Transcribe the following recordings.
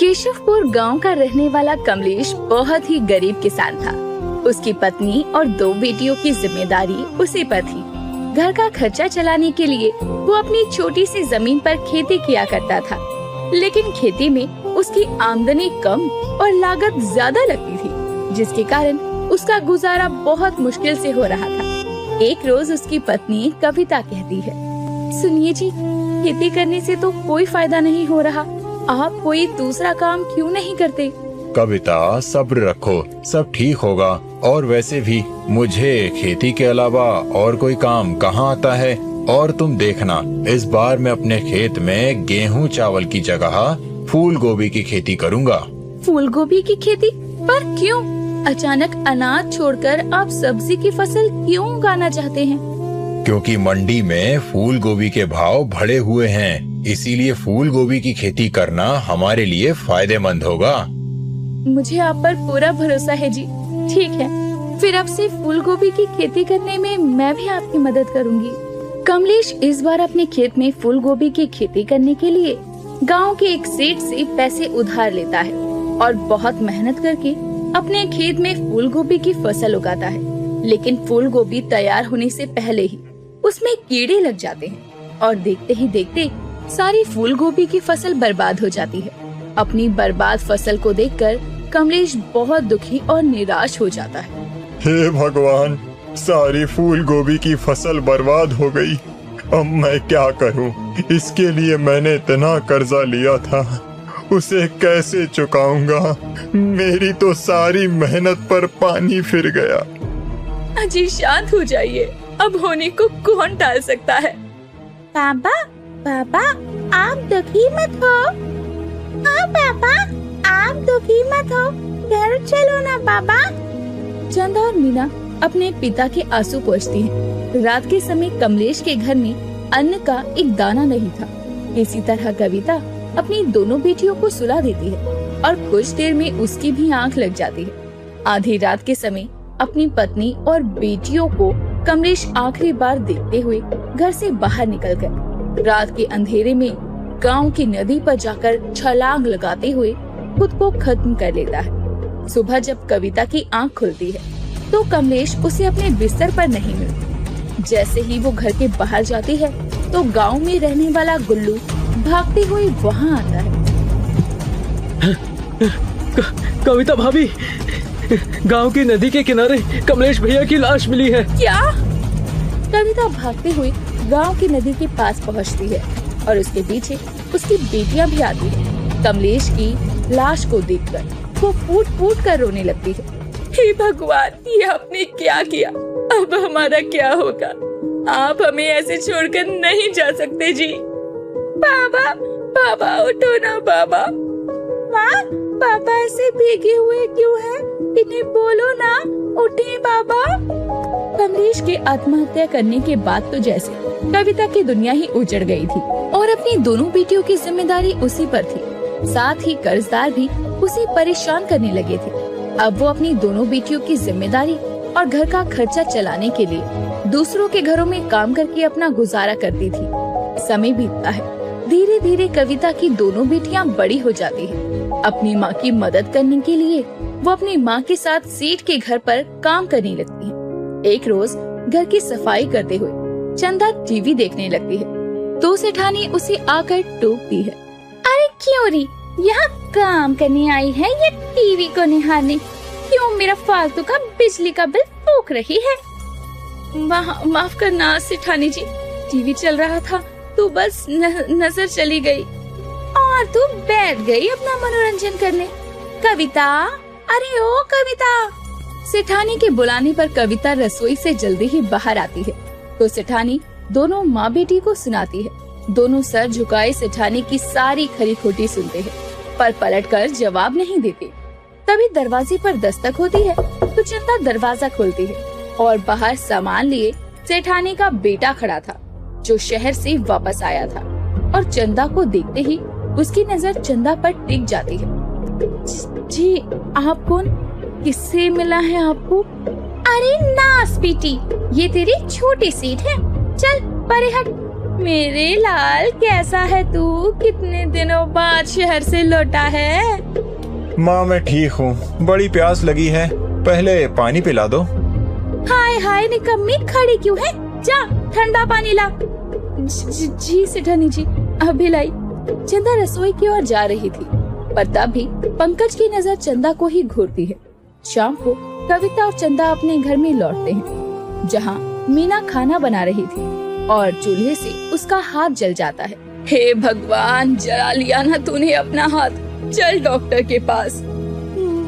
केशवपुर गांव का रहने वाला कमलेश बहुत ही गरीब किसान था। उसकी पत्नी और 2 बेटियों की जिम्मेदारी उसी पर थी। घर का खर्चा चलाने के लिए वो अपनी छोटी सी जमीन पर खेती किया करता था, लेकिन खेती में उसकी आमदनी कम और लागत ज्यादा लगती थी, जिसके कारण उसका गुजारा बहुत मुश्किल से हो रहा था। एक रोज उसकी पत्नी कविता कहती है, सुनिए जी, खेती करने से तो कोई फायदा नहीं हो रहा, आप कोई दूसरा काम क्यों नहीं करते? कविता, सब्र रखो, सब ठीक होगा। और वैसे भी मुझे खेती के अलावा और कोई काम कहाँ आता है। और तुम देखना, इस बार मैं अपने खेत में गेहूं चावल की जगह फूल गोभी की खेती करूँगा। फूल गोभी की खेती? पर क्यों? अचानक अनाज छोड़कर आप सब्जी की फसल क्यों उगाना चाहते हैं? क्योंकि मंडी में फूल गोभी के भाव बढ़े हुए हैं, इसीलिए फूल गोभी की खेती करना हमारे लिए फायदेमंद होगा। मुझे आप पर पूरा भरोसा है जी। ठीक है, फिर अब से फूल गोभी की खेती करने में मैं भी आपकी मदद करूंगी। कमलेश इस बार अपने खेत में फूल गोभी की खेती करने के लिए गांव के एक सेठ से पैसे उधार लेता है और बहुत मेहनत करके अपने खेत में फूल गोभी की फसल उगाता है। लेकिन फूल गोभी तैयार होने से पहले ही उसमें कीड़े लग जाते हैं और देखते ही देखते सारी फूल गोभी की फसल बर्बाद हो जाती है। अपनी बर्बाद फसल को देखकर कमलेश बहुत दुखी और निराश हो जाता है। हे भगवान, सारी फूल गोभी की फसल बर्बाद हो गई। अब मैं क्या करूं? इसके लिए मैंने इतना कर्जा लिया था, उसे कैसे चुकाऊंगा? मेरी तो सारी मेहनत पर पानी फिर गया। अजी शांत हो जाइए, अब होने को कौन टाल सकता है? पापा, पापा, आप दुखी मत हो। हाँ पापा, आप दुखी मत हो, घर चलो ना पापा। चंदा और मीना अपने पिता के आंसू पोंछती हैं। रात के समय कमलेश के घर में अन्न का एक दाना नहीं था। इसी तरह कविता अपनी दोनों बेटियों को सुला देती है और कुछ देर में उसकी भी आंख लग जाती है। आधी रात के समय अपनी पत्नी और बेटियों को कमलेश आखिरी बार देखते हुए घर से बाहर निकलकर रात के अंधेरे में गांव की नदी पर जाकर छलांग लगाते हुए खुद को खत्म कर लेता है। सुबह जब कविता की आंख खुलती है तो कमलेश उसे अपने बिस्तर पर नहीं मिलती। जैसे ही वो घर के बाहर जाती है तो गांव में रहने वाला गुल्लू भागते हुए वहां आता है। कविता भाभी, गांव की नदी के किनारे कमलेश भैया की लाश मिली है। क्या? कविता भागते हुए गांव की नदी के पास पहुंचती है और उसके पीछे उसकी बेटियां भी आती हैं। कमलेश की लाश को देखकर वो फूट फूट कर रोने लगती है। हे भगवान, ये आपने क्या किया? अब हमारा क्या होगा? आप हमें ऐसे छोड़कर नहीं जा सकते जी। बाबा, बाबा उठो ना बाबा। माँ, पापा ऐसे भीगे हुए क्यों हैं? इन्हें बोलो ना, उठे बाबा। कमलेश के आत्महत्या करने के बाद तो जैसे कविता की दुनिया ही उजड़ गई थी और अपनी दोनों बेटियों की जिम्मेदारी उसी पर थी। साथ ही कर्जदार भी उसे परेशान करने लगे थे। अब वो अपनी दोनों बेटियों की जिम्मेदारी और घर का खर्चा चलाने के लिए दूसरों के घरों में काम करके अपना गुजारा करती थी। समय बीतता है, धीरे धीरे कविता की दोनों बेटियां बड़ी हो जाती हैं। अपनी माँ की मदद करने के लिए वो अपनी माँ के साथ सेठ के घर पर काम करने लगती है। एक रोज घर की सफाई करते हुए चंदा टीवी देखने लगती है तो सेठानी उसे आकर टोकती है। अरे क्यों री, यहाँ काम करने आई है या टीवी को निहारने? क्यों मेरा फालतू का बिजली का बिल फूक रही है? माफ करना सेठानी जी, टीवी चल रहा था तो बस नजर चली गई। और तू बैठ गई अपना मनोरंजन करने। कविता, अरे ओ कविता। सेठानी के बुलाने पर कविता रसोई से जल्दी ही बाहर आती है तो सेठानी दोनों माँ बेटी को सुनाती है। दोनों सर झुकाए सेठानी की सारी खरी खोटी सुनते हैं पर पलटकर जवाब नहीं देते। तभी दरवाजे पर दस्तक होती है तो चंदा दरवाजा खोलती है और बाहर सामान लिए सेठानी का बेटा खड़ा था जो शहर से वापस आया था और चंदा को देखते ही उसकी नजर चंदा पर टिक जाती है। जी, आप कौन? किससे मिला है आपको? अरे नास बेटी, ये तेरी छोटी सीट है, चल परे हट। मेरे लाल कैसा है तू? कितने दिनों बाद शहर से लौटा है? माँ मैं ठीक हूँ, बड़ी प्यास लगी है, पहले पानी पिला दो। हाय हाय निकम्मी, खड़ी क्यों है? जा ठंडा पानी ला। जी सेठानी जी, अभी लाई। चंदा रसोई की ओर जा रही थी, पर तब भी पंकज की नजर चंदा को ही घूरती है। शाम को कविता और चंदा अपने घर में लौटते हैं, जहाँ मीना खाना बना रही थी और चूल्हे से उसका हाथ जल जाता है। हे भगवान, जला लिया ना तूने अपना हाथ, चल डॉक्टर के पास।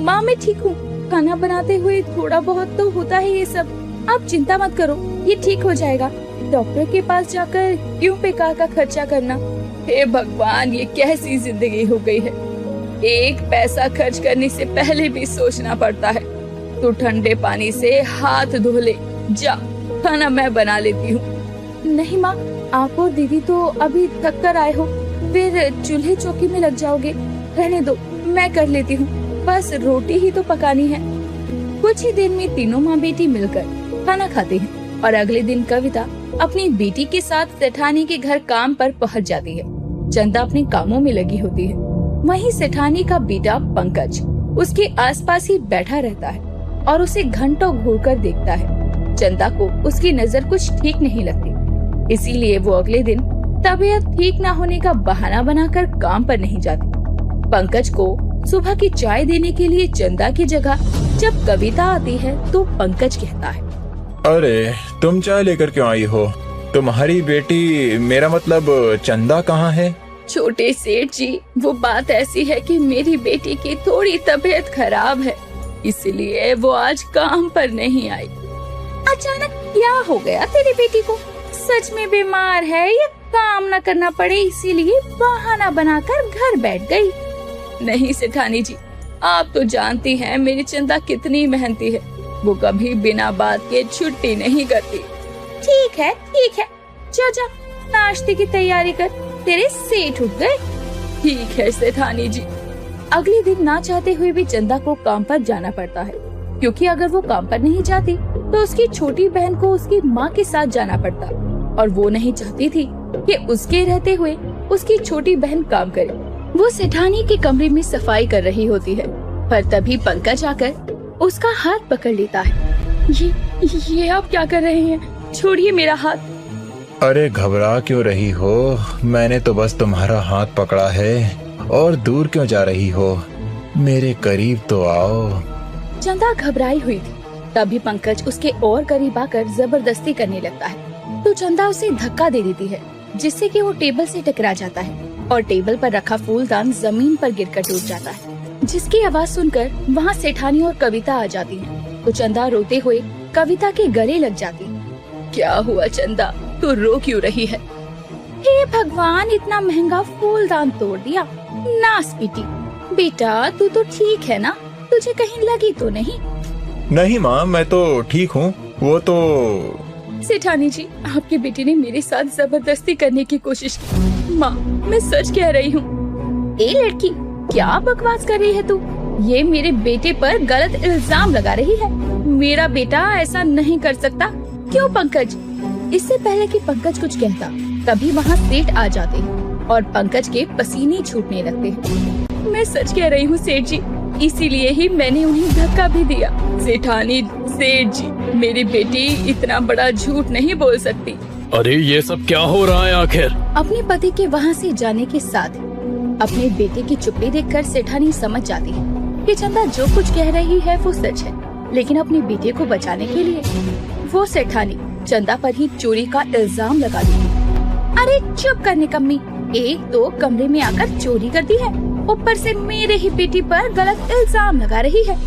माँ मैं ठीक हूँ, खाना बनाते हुए थोड़ा बहुत तो होता है ये सब, आप चिंता मत करो, ये ठीक हो जाएगा। डॉक्टर के पास जाकर क्यों बेकार का खर्चा करना। हे भगवान, ये कैसी जिंदगी हो गई है, एक पैसा खर्च करने से पहले भी सोचना पड़ता है। तू ठंडे पानी से हाथ धो ले, जा खाना मैं बना लेती हूँ। नहीं माँ, आप और दीदी तो अभी थक कर आए हो, फिर चूल्हे चौकी में लग जाओगे, रहने दो, मैं कर लेती हूँ, बस रोटी ही तो पकानी है। कुछ ही दिन में तीनों माँ बेटी मिलकर खाना खाते हैं और अगले दिन कविता अपनी बेटी के साथ सेठानी के घर काम पर पहुँच जाती है। चंदा अपने कामों में लगी होती है, वहीं सेठानी का बेटा पंकज उसके आसपास ही बैठा रहता है और उसे घंटों घूरकर देखता है। चंदा को उसकी नजर कुछ ठीक नहीं लगती, इसीलिए वो अगले दिन तबीयत ठीक न होने का बहाना बनाकर काम पर नहीं जाती। पंकज को सुबह की चाय देने के लिए चंदा की जगह जब कविता आती है तो पंकज कहता है, अरे तुम चाय लेकर क्यों आई हो? तुम्हारी बेटी, मेरा मतलब चंदा कहाँ है? छोटे सेठ जी, वो बात ऐसी है कि मेरी बेटी की थोड़ी तबीयत खराब है, इसलिए वो आज काम पर नहीं आई। अचानक क्या हो गया तेरी बेटी को? सच में बीमार है या काम न करना पड़े इसीलिए बहाना बनाकर घर बैठ गई? नहीं सेठानी जी, आप तो जानती हैं मेरी चंदा कितनी मेहनती है, वो कभी बिना बात के छुट्टी नहीं करती। ठीक है जा जा, नाश्ते की तैयारी कर, तेरे सेठ उठ गए। ठीक है सेठानी जी। अगले दिन ना चाहते हुए भी चंदा को काम पर जाना पड़ता है, क्योंकि अगर वो काम पर नहीं जाती तो उसकी छोटी बहन को उसकी माँ के साथ जाना पड़ता और वो नहीं चाहती थी कि उसके रहते हुए उसकी छोटी बहन काम करे। वो सेठानी के कमरे में सफाई कर रही होती है, पर तभी पंकज आकर उसका हाथ पकड़ लेता है। ये आप क्या कर रहे हैं? छोड़िए मेरा हाथ। अरे घबरा क्यों रही हो? मैंने तो बस तुम्हारा हाथ पकड़ा है, और दूर क्यों जा रही हो? मेरे करीब तो आओ। चंदा घबराई हुई थी, तभी पंकज उसके और करीब आकर जबरदस्ती करने लगता है, तो चंदा उसे धक्का दे देती है, जिससे कि वो टेबल से टकरा जाता है और टेबल पर रखा फूलदान जमीन पर गिरकर टूट जाता है, जिसकी आवाज सुनकर वहाँ सेठानी और कविता आ जाती है। तो चंदा रोते हुए कविता के गले लग जाती है। क्या हुआ चंदा, तू रो क्यों रही है? हे भगवान, इतना महंगा फूलदान तोड़ दिया, नास पीटी। बेटा तू तो ठीक है ना? तुझे कहीं लगी तो नहीं? नहीं माँ, मैं तो ठीक हूँ। वो तो सेठानी जी, आपकी बेटी ने मेरे साथ जबरदस्ती करने की कोशिश की। माँ मैं सच कह रही हूँ। ए लड़की, क्या बकवास कर रही है तू? ये मेरे बेटे पर गलत इल्जाम लगा रही है। मेरा बेटा ऐसा नहीं कर सकता। क्यों पंकज? इससे पहले कि पंकज कुछ कहता, तभी वहाँ सेठ आ जाते हैं और पंकज के पसीने छूटने लगते हैं। मैं सच कह रही हूँ सेठ जी, इसीलिए ही मैंने उन्हें धक्का भी दिया। सेठानी, सेठ जी, मेरी बेटी इतना बड़ा झूठ नहीं बोल सकती। अरे ये सब क्या हो रहा है आखिर? अपने पति के वहाँ से जाने के साथ अपने बेटे की चुप्पी देखकर सेठानी समझ जाती है कि चंदा जो कुछ कह रही है वो सच है, लेकिन अपने बेटे को बचाने के लिए वो सेठानी चंदा पर ही चोरी का इल्जाम लगा दी। अरे चुप करने कम्मी, एक तो कमरे में आकर चोरी कर दी है, ऊपर से मेरे ही बेटी पर गलत इल्जाम लगा रही है।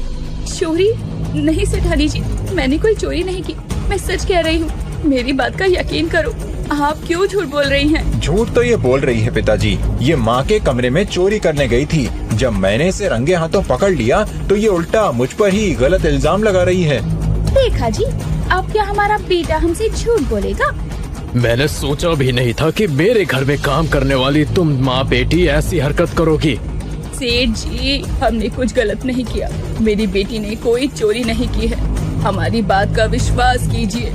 चोरी नहीं सेठानी जी, मैंने कोई चोरी नहीं की, मैं सच कह रही हूँ, मेरी बात का यकीन करो। आप क्यों झूठ बोल रही हैं? झूठ तो ये बोल रही है पिताजी, ये माँ के कमरे में चोरी करने गई थी। जब मैंने इसे रंगे हाथों पकड़ लिया तो ये उल्टा मुझ पर ही गलत इल्जाम लगा रही है। देखा जी, अब क्या हमारा बेटा हमसे झूठ बोलेगा? मैंने सोचा भी नहीं था कि मेरे घर में काम करने वाली तुम माँ बेटी ऐसी हरकत करोगी। सेठ जी, हमने कुछ गलत नहीं किया, मेरी बेटी ने कोई चोरी नहीं की है, हमारी बात का विश्वास कीजिए।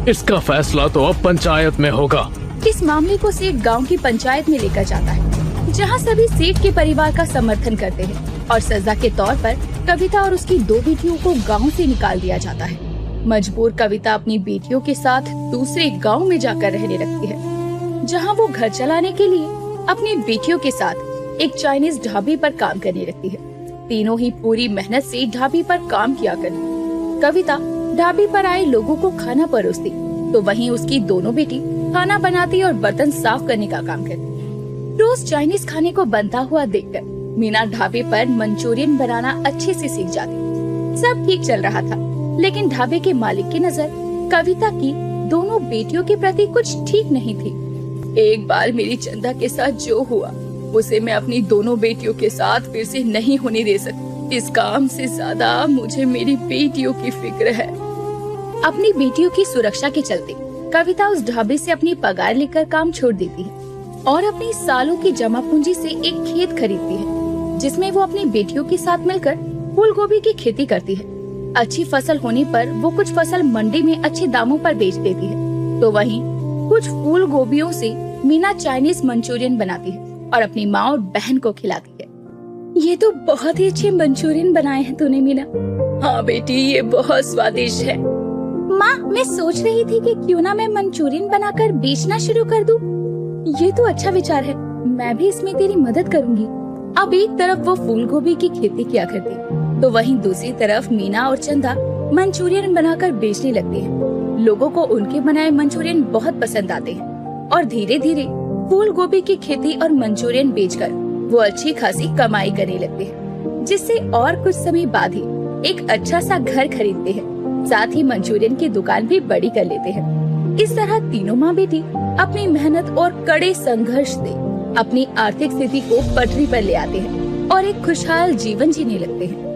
इसका फैसला तो अब पंचायत में होगा। इस मामले को सेठ गांव की पंचायत में लेकर जाता है, जहां सभी सेठ के परिवार का समर्थन करते हैं और सजा के तौर पर कविता और उसकी 2 बेटियों को गांव से निकाल दिया जाता है। मजबूर कविता अपनी बेटियों के साथ दूसरे गांव में जाकर रहने लगती है, जहां वो घर चलाने के लिए अपनी बेटियों के साथ एक चाइनीज ढाबे पर काम करने लगती है। तीनों ही पूरी मेहनत से ढाबे पर काम किया करती। कविता ढाबे पर आए लोगों को खाना परोसती, तो वहीं उसकी दोनों बेटी खाना बनाती और बर्तन साफ करने का काम करती। रोज चाइनीज खाने को बनता हुआ देखकर मीना ढाबे पर मंचूरियन बनाना अच्छे से सीख जाती। सब ठीक चल रहा था, लेकिन ढाबे के मालिक की नजर कविता की दोनों बेटियों के प्रति कुछ ठीक नहीं थी। एक बार मेरी चंदा के साथ जो हुआ, उसे मैं अपनी दोनों बेटियों के साथ फिर से नहीं होने दे सकती। इस काम से ज्यादा मुझे मेरी बेटियों की फिक्र है। अपनी बेटियों की सुरक्षा के चलते कविता उस ढाबे से अपनी पगार लेकर काम छोड़ देती है और अपनी सालों की जमा पूंजी से एक खेत खरीदती है, जिसमें वो अपनी बेटियों के साथ मिलकर फूल गोभी की खेती करती है। अच्छी फसल होने पर वो कुछ फसल मंडी में अच्छे दामों पर बेच देती है, तो वहीं कुछ फूल गोभियों से मीना चाइनीज मंचूरियन बनाती है और अपनी माँ और बहन को खिलाती है। ये तो बहुत ही अच्छे मंचूरियन बनाए हैं तूने मीना। हाँ बेटी, ये बहुत स्वादिष्ट है। माँ, मैं सोच रही थी कि क्यों ना मैं मंचूरियन बनाकर बेचना शुरू कर दूं। ये तो अच्छा विचार है, मैं भी इसमें तेरी मदद करूंगी। अब एक तरफ वो फूल गोभी की खेती किया करती, तो वहीं दूसरी तरफ मीना और चंदा मंचूरियन बनाकर बेचने लगते हैं। लोगों को उनके बनाए मंचूरियन बहुत पसंद आते हैं और धीरे धीरे फूल गोभी की खेती और मंचूरियन बेचकर वो अच्छी खासी कमाई करने लगते हैं, जिससे और कुछ समय बाद ही एक अच्छा सा घर खरीदते हैं। साथ ही मंचूरियन की दुकान भी बड़ी कर लेते हैं। इस तरह तीनों माँ बेटी अपनी मेहनत और कड़े संघर्ष से अपनी आर्थिक स्थिति को पटरी पर ले आते हैं और एक खुशहाल जीवन जीने लगते हैं।